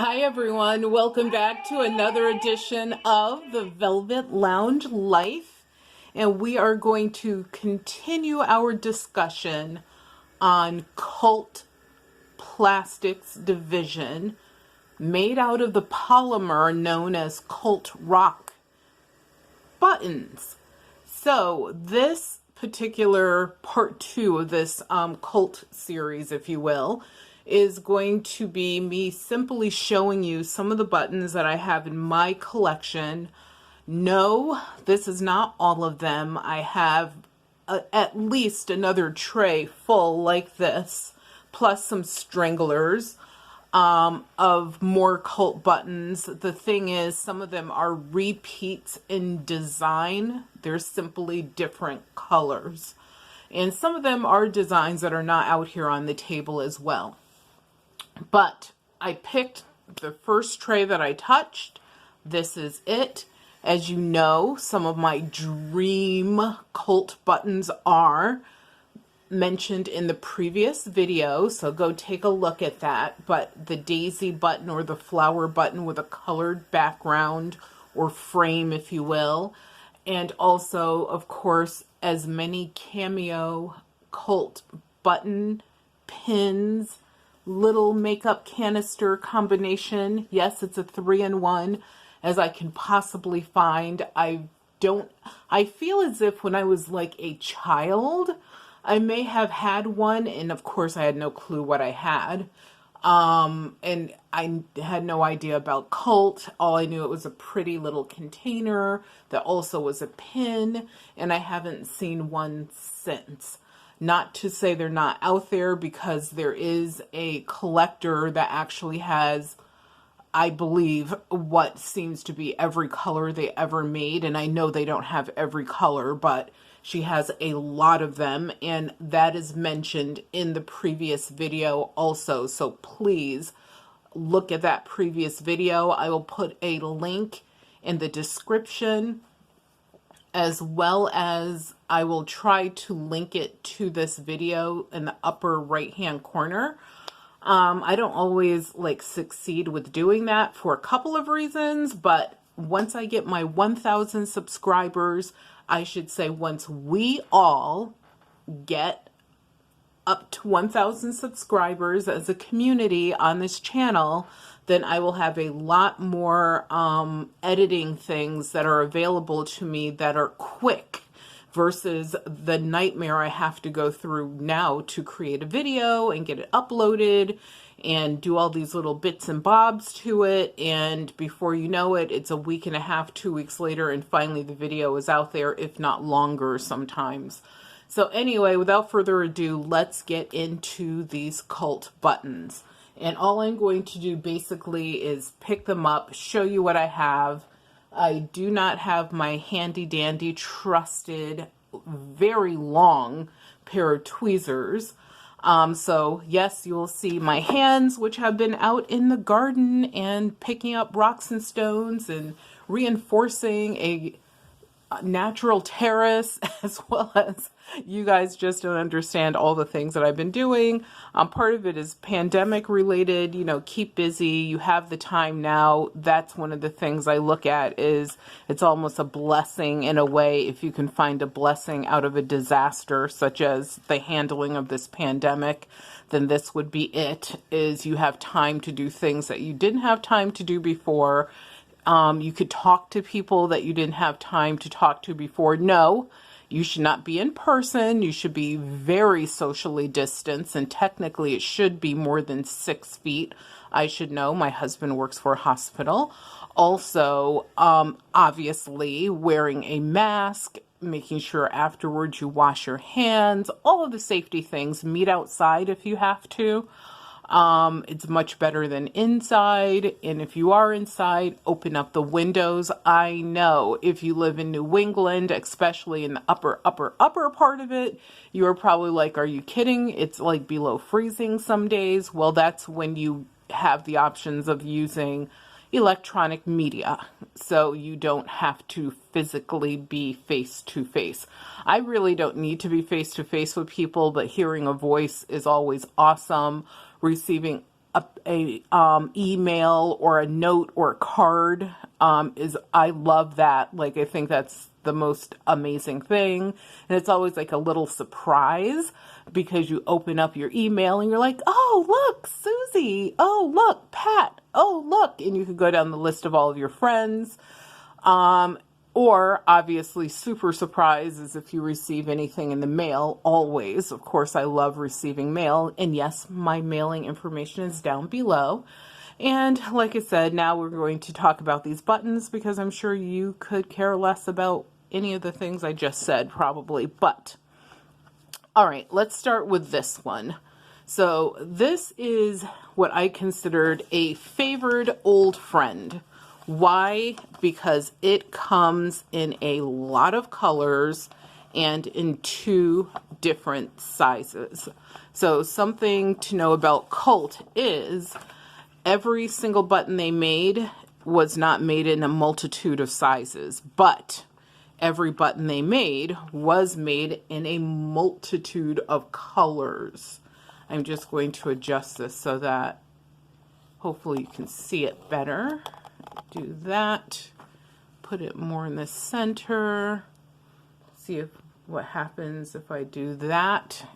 Hi everyone, welcome back to another edition of the Velvet Lounge Life, and we are going to continue our discussion on Colt Plastics Division, made out of the polymer known as Coltrock buttons. So this particular part 2 of this Colt series, if you will, is going to be me simply showing you some of the buttons that I have in my collection. No, this is not all of them. I have at least another tray full like this, plus some stranglers of more Colt buttons. The thing is, some of them are repeats in design. They're simply different colors. And some of them are designs that are not out here on the table as well. But I picked the first tray that I touched. This is it. As you know, some of my dream Colt buttons are mentioned in the previous video, so go take a look at that. But the daisy button, or the flower button with a colored background or frame, if you will, and also, of course, as many cameo Colt button pins, little makeup canister combination. Yes, it's a 3-in-1 as I can possibly find. I feel as if when I was like a child, I may have had one, and of course I had no clue what I had. And I had no idea about Colt. All I knew, it was a pretty little container that also was a pin, and I haven't seen one since. Not to say they're not out there, because there is a collector that actually has, I believe, what seems to be every color they ever made. And I know they don't have every color, but she has a lot of them, and that is mentioned in the previous video also. So please look at that previous video. I will put a link in the description, as well as I will try to link it to this video in the upper right hand corner. I don't always succeed with doing that for a couple of reasons, but once I get my 1,000 subscribers, I should say once we all get up to 1,000 subscribers as a community on this channel, then I will have a lot more editing things that are available to me that are quick, versus the nightmare I have to go through now to create a video and get it uploaded and do all these little bits and bobs to it. And before you know it, it's a week and a half, 2 weeks later, and finally the video is out there, if not longer sometimes. So anyway, without further ado, let's get into these Colt buttons. And all I'm going to do basically is pick them up, show you what I have. I do not have my handy dandy trusted very long pair of tweezers. So yes, you will see my hands, which have been out in the garden and picking up rocks and stones and reinforcing a natural terrace, as well as you guys just don't understand all the things that I've been doing. Part of it is pandemic related, keep busy. You have the time now. That's one of the things I look at, is it's almost a blessing in a way if you can find a blessing out of a disaster such as the handling of this pandemic. Then this would be it, is you have time to do things that you didn't have time to do before. You could talk to people that you didn't have time to talk to before. No, you should not be in person. You should be very socially distanced, and technically it should be more than 6 feet. I should know. My husband works for a hospital. Also, obviously wearing a mask, making sure afterwards you wash your hands, all of the safety things. Meet outside if you have to. It's much better than inside. And if you are inside, open up the windows. I know if you live in New England, especially in the upper part of it, you are probably like, are you kidding? It's like below freezing some days. Well, that's when you have the options of using electronic media, so you don't have to physically be face to face. I really don't need to be face to face with people, but hearing a voice is always awesome. Receiving email or a note or a card, I love that. Like, I think that's the most amazing thing. And it's always like a little surprise because you open up your email and you're like, oh, look, Susie. Oh, look, Pat. Oh, look. And you can go down the list of all of your friends. Or obviously super surprise is if you receive anything in the mail, always. Of course, I love receiving mail. And yes, my mailing information is down below. And like I said, now we're going to talk about these buttons because I'm sure you could care less about any of the things I just said, probably. But, all right, let's start with this one. So this is what I considered a favored old friend. Why? Because it comes in a lot of colors and in 2 different sizes. So something to know about Colt is every single button they made was not made in a multitude of sizes, but every button they made was made in a multitude of colors. I'm just going to adjust this so that hopefully you can see it better. Do that, put it more in the center, see what happens if I do that.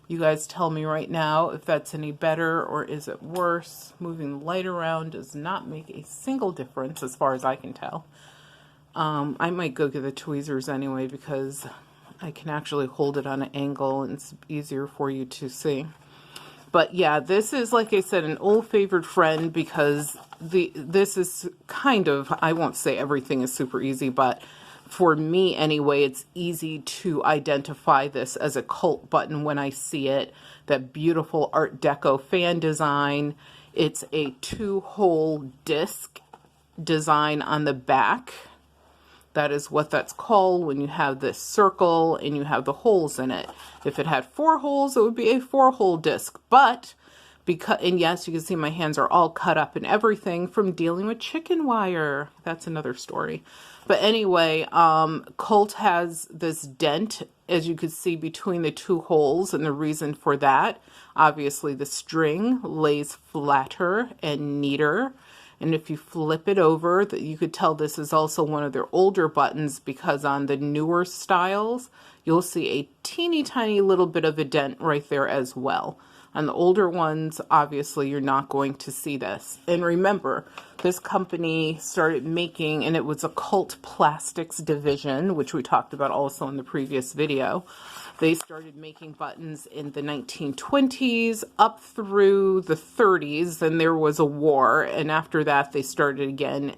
You guys tell me right now if that's any better or is it worse. Moving the light around does not make a single difference as far as I can tell. I might go get the tweezers anyway because I can actually hold it on an angle and it's easier for you to see. But yeah, this is, like I said, an old favored friend because this is kind of, I won't say everything is super easy, but for me anyway, it's easy to identify this as a Colt button when I see it. That beautiful Art Deco fan design. It's a 2-hole disc design on the back. That is what that's called when you have this circle and you have the holes in it. If it had 4 holes, it would be a 4-hole disc. But, and yes, you can see my hands are all cut up and everything from dealing with chicken wire. That's another story. But anyway, Colt has this dent, as you can see, between the 2 holes. And the reason for that, obviously the string lays flatter and neater. And if you flip it over, you could tell this is also one of their older buttons because on the newer styles, you'll see a teeny tiny little bit of a dent right there as well. On the older ones, obviously, you're not going to see this. And remember, this company started making, and it was a Colt Plastics division, which we talked about also in the previous video. They started making buttons in the 1920s up through the 30s, and there was a war, and after that they started again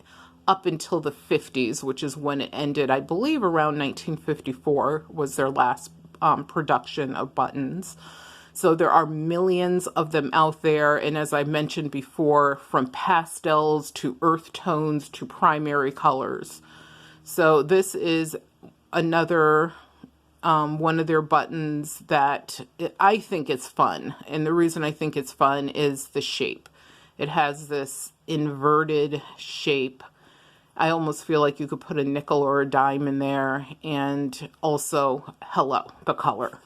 up until the 50s, which is when it ended. I believe around 1954 was their last production of buttons. So there are millions of them out there, and as I mentioned before, from pastels to earth tones to primary colors. So this is another one of their buttons that I think is fun. And the reason I think it's fun is the shape. It has this inverted shape. I almost feel like you could put a nickel or a dime in there. And also, hello, the color.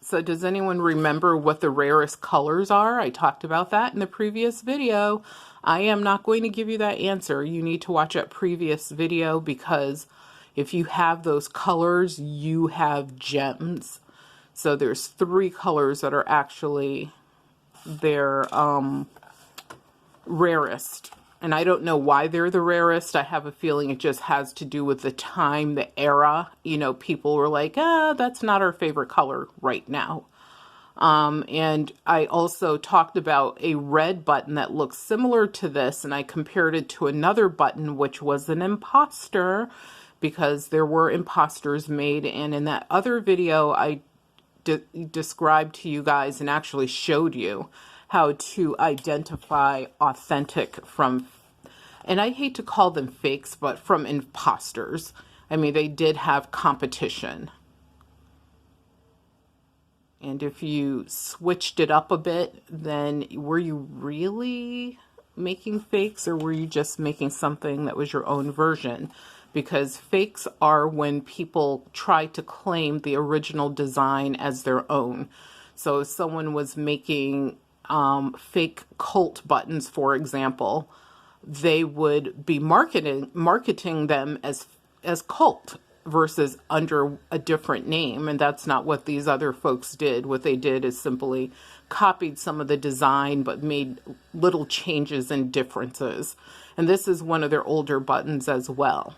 So does anyone remember what the rarest colors are? I talked about that in the previous video. I am not going to give you that answer. You need to watch that previous video because if you have those colors, you have gems. So there's 3 colors that are actually their rarest. And I don't know why they're the rarest. I have a feeling it just has to do with the time, the era. You know, people were like, that's not our favorite color right now. And I also talked about a red button that looks similar to this, and I compared it to another button, which was an imposter, because there were imposters made. And in that other video, I described to you guys and actually showed you how to identify authentic from, and I hate to call them fakes, but from imposters. I mean, they did have competition. And if you switched it up a bit, then were you really making fakes, or were you just making something that was your own version? Because fakes are when people try to claim the original design as their own. So if someone was making fake Colt buttons, for example, they would be marketing them as Colt versus under a different name, and that's not what these other folks did. What they did is simply copied some of the design but made little changes and differences. And this is one of their older buttons as well.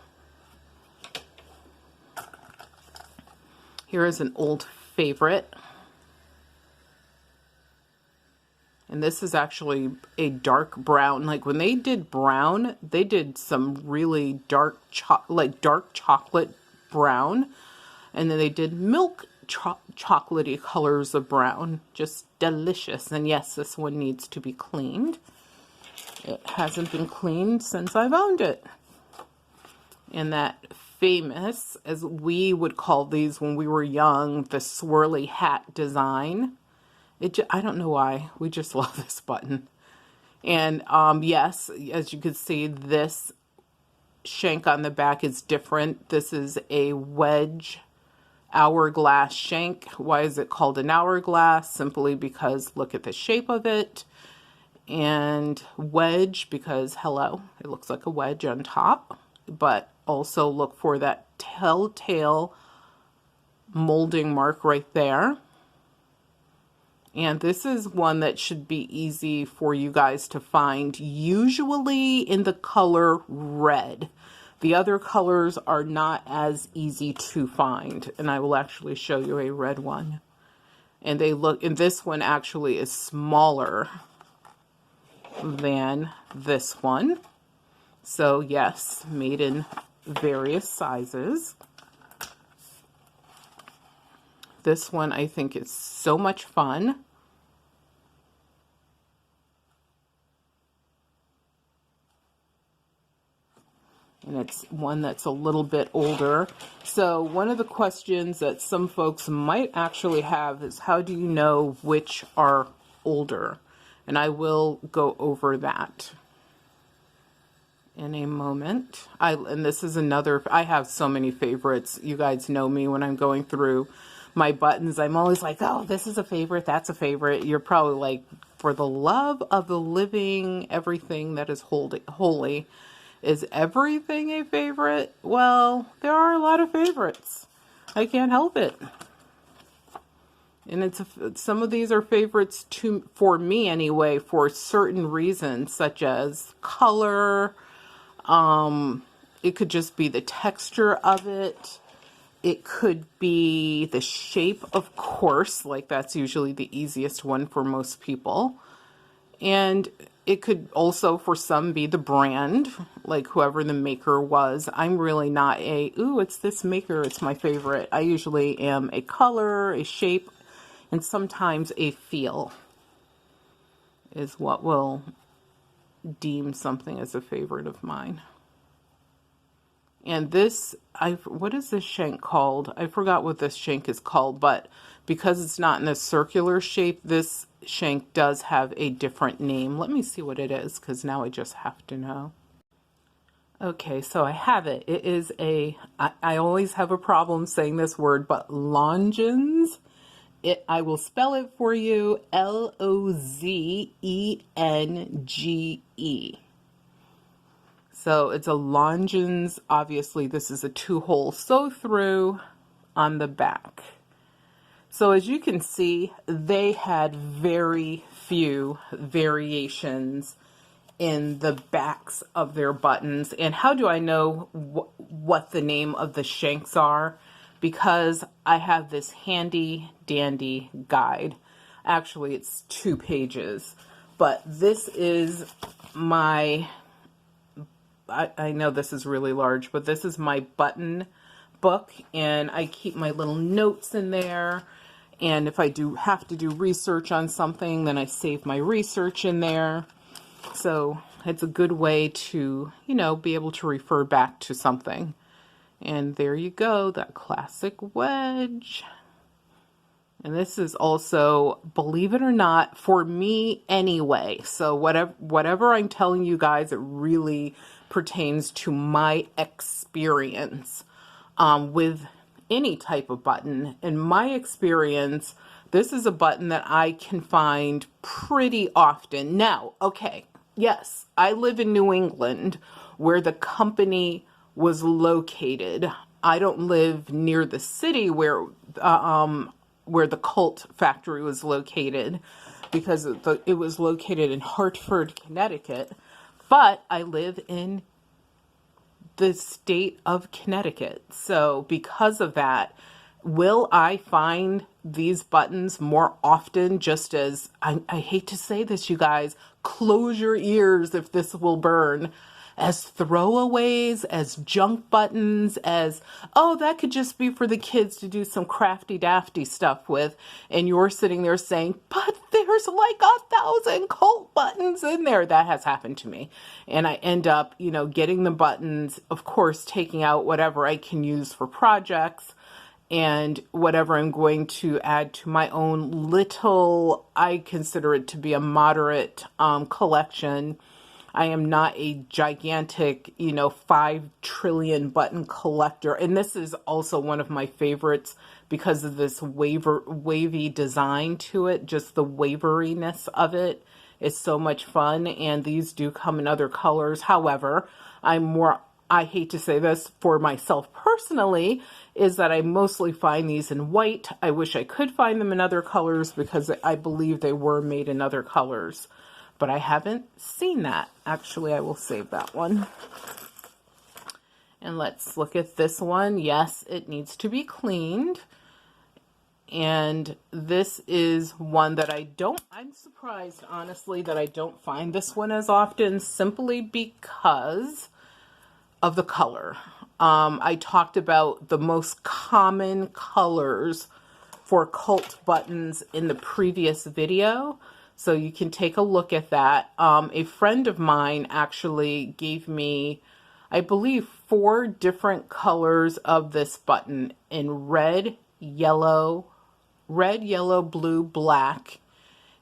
Here is an old favorite. And this is actually a dark brown. Like when they did brown, they did some really dark chocolate brown. And then they did milk chocolatey colors of brown. Just delicious. And yes, this one needs to be cleaned. It hasn't been cleaned since I've owned it. And that famous, as we would call these when we were young, the swirly hat design. I don't know why. We just love this button. And yes, as you can see, this shank on the back is different. This is a wedge hourglass shank. Why is it called an hourglass? Simply because look at the shape of it. And wedge because, hello, it looks like a wedge on top. But also look for that telltale molding mark right there. And this is one that should be easy for you guys to find, usually in the color red. The other colors are not as easy to find, and I will actually show you a red one. And this one actually is smaller than this one. So yes, made in various sizes. This one I think is so much fun. And it's one that's a little bit older. So one of the questions that some folks might actually have is, how do you know which are older? And I will go over that in a moment. And this is another, I have so many favorites. You guys know me when I'm going through my buttons. I'm always like, oh, this is a favorite, that's a favorite. You're probably like, for the love of the living, everything that is holy. Is everything a favorite? Well, there are a lot of favorites. I can't help it. And some of these are favorites for me anyway, for certain reasons, such as color. It could just be the texture of it. It could be the shape, of course, like that's usually the easiest one for most people. And it could also, for some, be the brand, like whoever the maker was. I'm really not ooh, it's this maker, it's my favorite. I usually am a color, a shape, and sometimes a feel is what will deem something as a favorite of mine. And this, what is this shank called? I forgot what this shank is called, but because it's not in a circular shape, this shank does have a different name. Let me see what it is, because now I just have to know. Okay, so I have it. It is I always have a problem saying this word, but Longens. I will spell it for you, Lozenge. So it's a Longens. Obviously, this is a 2-hole sew through on the back. So as you can see, they had very few variations in the backs of their buttons. And how do I know what the name of the shanks are? Because I have this handy dandy guide. Actually, it's 2 pages, but this is my, I know this is really large, but this is my button book, and I keep my little notes in there. And if I do have to do research on something, then I save my research in there. So it's a good way to, you know, be able to refer back to something. And there you go, that classic wedge. And this is also, believe it or not, for me anyway. So whatever I'm telling you guys, it really pertains to my experience with any type of button. In my experience, This is a button that I can find pretty often. Now, okay, yes, I live in New England where the company was located. I don't live near the city where the Colt factory was located, because it was located in Hartford, Connecticut. But I live in the state of Connecticut. So because of that, will I find these buttons more often? Just as, I hate to say this, you guys, close your ears if this will burn, as throwaways, as junk buttons, as, oh, that could just be for the kids to do some crafty dafty stuff with. And you're sitting there saying, but there's like 1,000 Colt buttons in there. That has happened to me. And I end up, you know, getting the buttons, of course, taking out whatever I can use for projects and whatever I'm going to add to my own little, I consider it to be a moderate collection. I am not a gigantic, you know, 5 trillion button collector. And this is also one of my favorites because of this wavy design to it. Just the waveriness of it is so much fun. And these do come in other colors. However, I hate to say this for myself personally, is that I mostly find these in white. I wish I could find them in other colors because I believe they were made in other colors. But I haven't seen that. Actually, I will save that one. And let's look at this one. Yes, it needs to be cleaned. And this is one that I'm surprised, honestly, that I don't find this one as often, simply because of the color. I talked about the most common colors for Colt buttons in the previous video. So you can take a look at that. A friend of mine actually gave me, I believe, 4 different colors of this button in red, yellow, blue, black.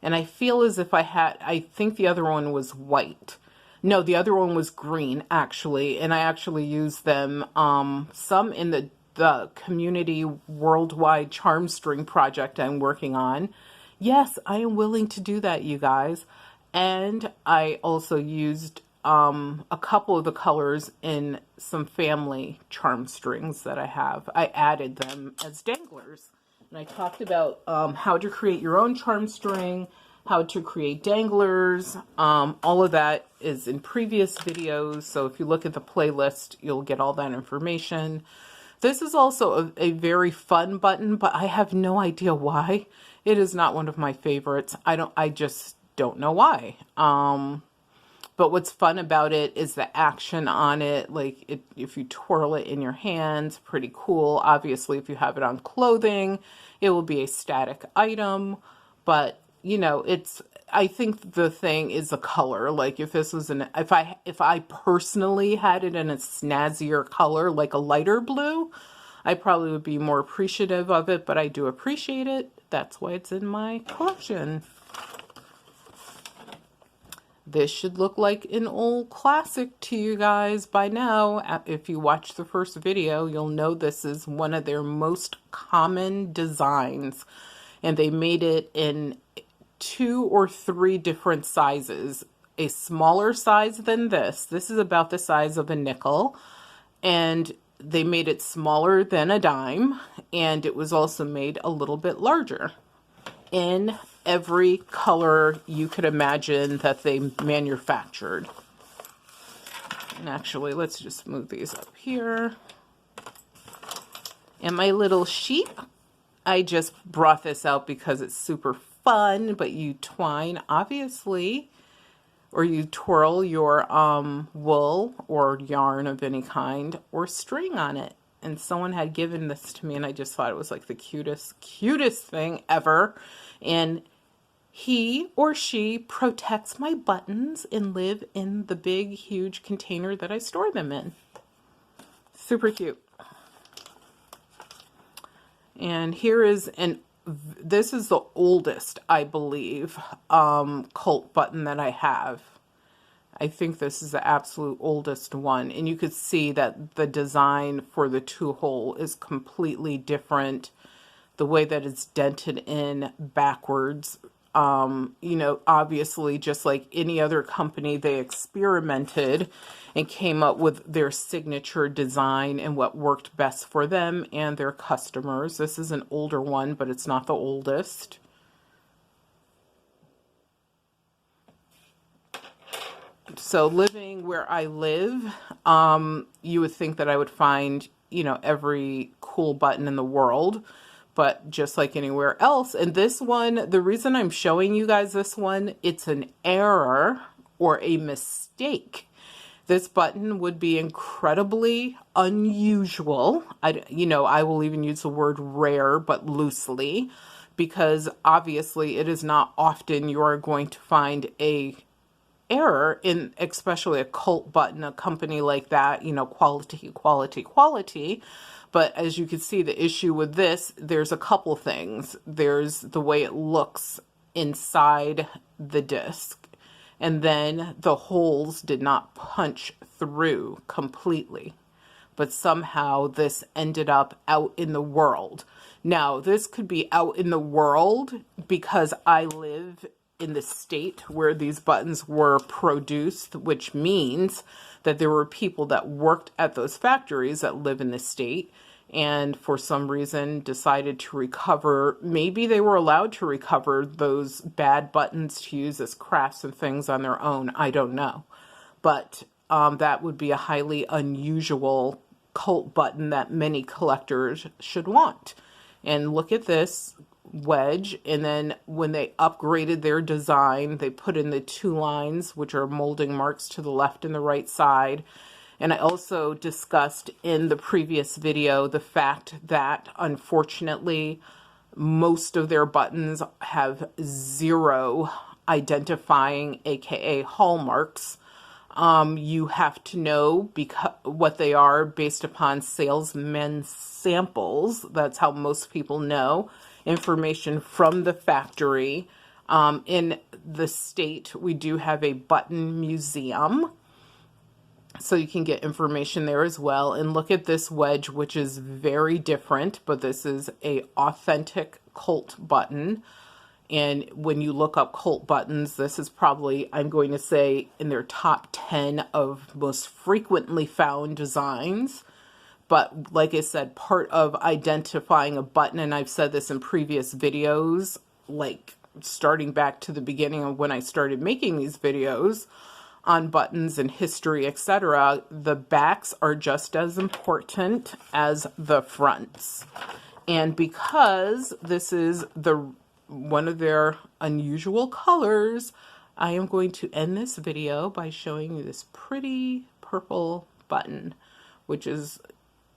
And I feel as if I think the other one was white. No, the other one was green, actually. And I actually used them, some in the community worldwide charm string project I'm working on. Yes, I am willing to do that, you guys. And I also used a couple of the colors in some family charm strings that I have. I added them as danglers. And I talked about how to create your own charm string, how to create danglers. All of that is in previous videos. So if you look at the playlist, you'll get all that information. This is also a very fun button, but I have no idea why. It is not one of my favorites. I just don't know why. But what's fun about it is the action on it. Like if you twirl it in your hands, pretty cool. Obviously, if you have it on clothing, it will be a static item. But you know, I think the thing is the color. Like if this was if I personally had it in a snazzier color, like a lighter blue, I probably would be more appreciative of it, but I do appreciate it. That's why it's in my collection. This should look like an old classic to you guys by now. If you watch the first video, you'll know this is one of their most common designs. And they made it in 2 or 3 different sizes. A smaller size than this. This is about the size of a nickel. And they made it smaller than a dime. And it was also made a little bit larger. In every color you could imagine that they manufactured. And actually, let's just move these up here. And my little sheep, I just brought this out because it's super fun, but you twine, obviously, or you twirl your wool or yarn of any kind or string on it. And someone had given this to me, and I just thought it was like the cutest thing ever. And he or she protects my buttons and live in the big, huge container that I store them in. Super cute. And here is this is the oldest, I believe, Colt button that I have. I think this is the absolute oldest one. And you could see that the design for the 2-hole is completely different the way that it's dented in backwards. You know, obviously, just like any other company, they experimented and came up with their signature design and what worked best for them and their customers. This is an older one, but it's not the oldest. So living where I live, you would think that I would find, you know, every cool button in the world, but just like anywhere else. And this one, the reason I'm showing you guys this one, it's an error or a mistake. This button would be incredibly unusual. You know, I will even use the word rare, but loosely, because obviously it is not often you are going to find a error in, especially a Colt button, a company like that, you know, quality, quality, quality. But as you can see, the issue with this, there's a couple things. There's the way it looks inside the disc, and then the holes did not punch through completely. But somehow this ended up out in the world. Now, this could be out in the world because I live in the state where these buttons were produced, which means that there were people that worked at those factories that live in the state and for some reason decided to recover. Maybe they were allowed to recover those bad buttons to use as crafts and things on their own. I don't know. But that would be a highly unusual Colt button that many collectors should want. And look at this wedge, and then when they upgraded their design, they put in the two lines, which are molding marks to the left and the right side. And I also discussed in the previous video the fact that unfortunately most of their buttons have 0 identifying, aka hallmarks. You have to know what they are based upon salesmen's samples. That's how most people know information from the factory. In the state, we do have a button museum, so you can get information there as well. And look at this wedge, which is very different, but this is a authentic Colt button. And when you look up Colt buttons, this is probably, I'm going to say, in their top 10 of most frequently found designs. But like I said, part of identifying a button, and I've said this in previous videos, like starting back to the beginning of when I started making these videos on buttons and history, etc., the backs are just as important as the fronts. And because this is one of their unusual colors, I am going to end this video by showing you this pretty purple button, which is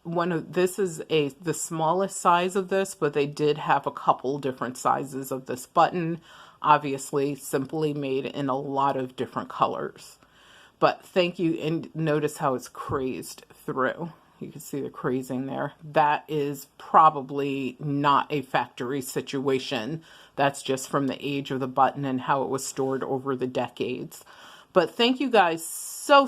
this is the smallest size of this, but they did have a couple different sizes of this button, obviously simply made in a lot of different colors. But thank you, and notice how it's crazed through. You can see the crazing there. That is probably not a factory situation. That's just from the age of the button and how it was stored over the decades. But thank you guys so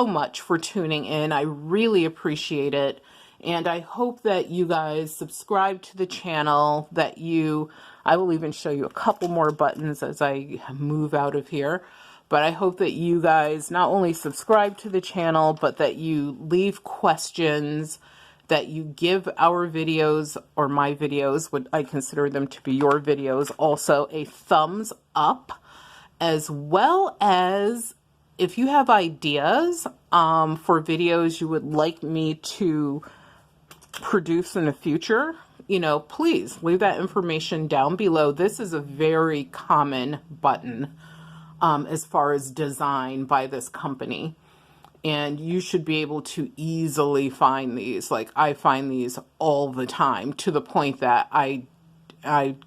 much for tuning in. I really appreciate it. And I hope that you guys subscribe to the channel, I will even show you a couple more buttons as I move out of here. But I hope that you guys not only subscribe to the channel, but that you leave questions, that you give our videos, or my videos, what I consider them to be your videos, also a thumbs up, as well as if you have ideas for videos you would like me to produce in the future, you know, please leave that information down below. This is a very common button as far as design by this company. And you should be able to easily find these. Like, I find these all the time, to the point that I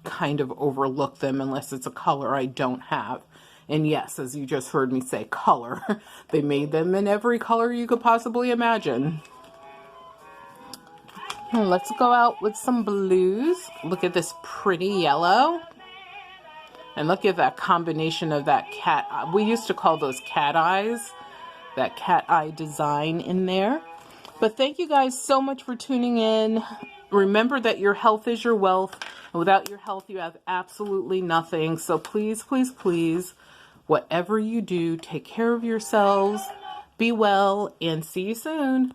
kind of overlook them unless it's a color I don't have. And yes, as you just heard me say, color. They made them in every color you could possibly imagine. Let's go out with some blues. Look at this pretty yellow. And look at that combination of that cat. We used to call those cat eyes. That cat eye design in there. But thank you guys so much for tuning in. remember that your health is your wealth. And without your health, you have absolutely nothing. So please, please, please, whatever you do, take care of yourselves, be well, and see you soon.